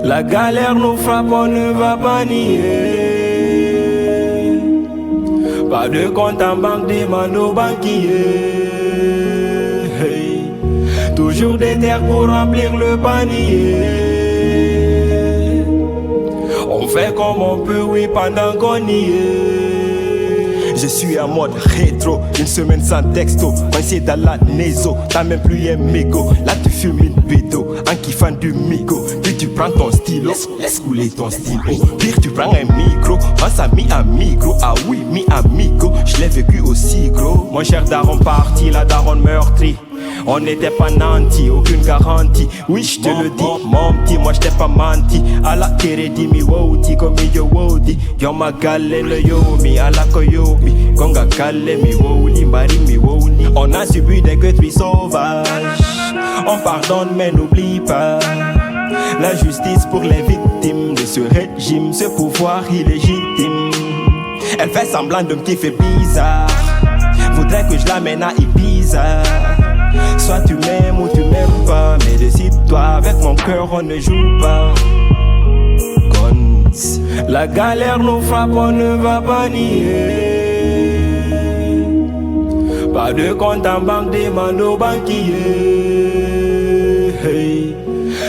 La galère nous frappe, on ne va pas nier. Pas de compte en banque, demande aux banquiers. Hey. Toujours des terres pour remplir le panier. On fait comme on peut, oui, pendant qu'on y est. Je suis en mode rétro, une semaine sans texto. Coincé dans la néso, t'as même plus un mégot. Là tu fumes une bédo, en kiffant du migo. Puis tu prends ton stylo, laisse couler ton stylo. Pire tu prends un micro, pense à mi amigo. Ah oui, mi amigo, je l'ai vécu aussi gros. Mon cher daron parti, la daronne meurtrie. On n'était pas nantis, aucune garantie. Oui, je te le dis, mon petit, moi je t'ai pas menti. À la keredi mi woti, comme yo woti. Yo ma gale le yo mi, à la koyomi. Konga kale mi woli, mari mi woli. On a subi des gueuleries sauvages. On pardonne mais n'oublie pas. La justice pour les victimes de ce régime, ce pouvoir illégitime. Elle fait semblant de me kiffer bizarre. Voudrait que je l'amène à Ibiza. Soit tu m'aimes ou tu m'aimes pas, mais décide-toi, avec mon cœur on ne joue pas. Guns. La galère nous frappe, on ne va pas nier. Pas de compte en banque, demande aux banquiers. Hey.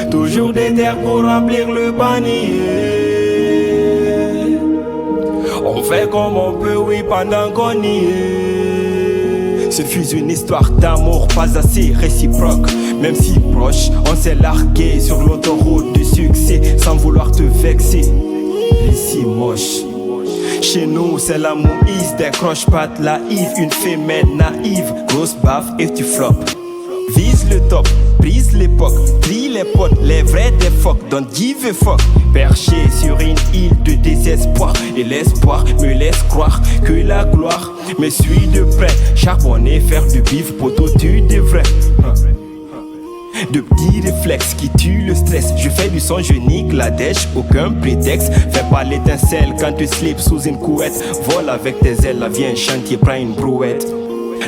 Toujours des terres pour remplir le panier. On fait comme on peut, oui, pendant qu'on y est. Ce fut une histoire d'amour pas assez réciproque. Même si proche, on s'est largué sur l'autoroute du succès sans vouloir te vexer. Les si moches. Chez nous, c'est la Moïse, des croche-pattes, la Yves, une femelle naïve. Grosse baffe et tu floppes. Vise le top, brise l'époque, plie les potes, les vrais des phoques, don't give a fuck. Perché sur une île de désespoir, et l'espoir me laisse croire que la gloire me suit de près. Charbonner, faire du bif, poteau, tu devrais. De petits réflexes qui tuent le stress. Je fais du son, je nique la dèche, aucun prétexte. Fais pas l'étincelle quand tu slips sous une couette. Vole avec tes ailes, viens un chantier, prends une brouette.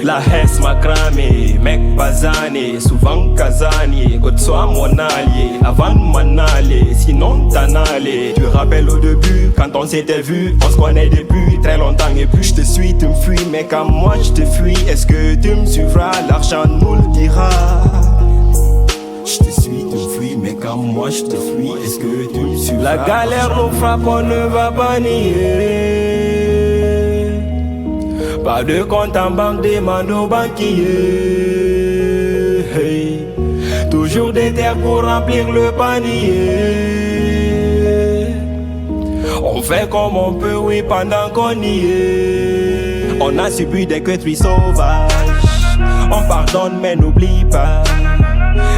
La Hesse m'a cramé, mec basané, souvent casanier. Que tu sois mon allié, avant de m'en aller, sinon t'en allais. Tu te rappelles au début, quand on s'était vu, on se connaît depuis très longtemps. Et puis je te suis, tu me fuis, mais quand moi je te fuis, est-ce que tu me suivras? L'argent nous le dira. Je te suis, tu me fuis, mais quand moi je te fuis, est-ce que tu me suivras? La galère nous frappe, on ne va pas nier. Pas de compte en banque, demande aux banquiers. Hey. Toujours des terres pour remplir le panier. On fait comme on peut, oui, pendant qu'on y est. On a subi des gueuleries sauvages. On pardonne mais n'oublie pas.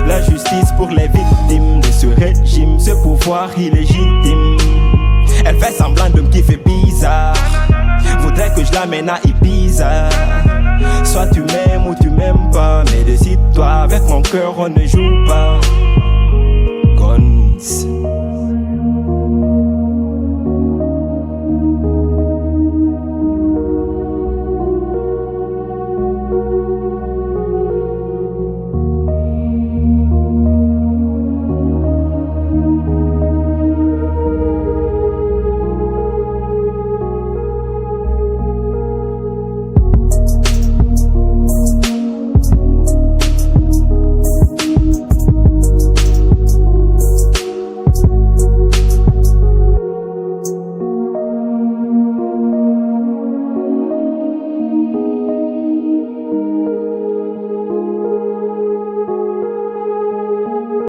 La justice pour les victimes de ce régime, ce pouvoir illégitime. Elle fait semblant de me kiffer bizarre. Voudrait que je l'amène à Ibiza. Soit tu m'aimes ou tu m'aimes pas, mais décide-toi, avec mon cœur on ne joue pas.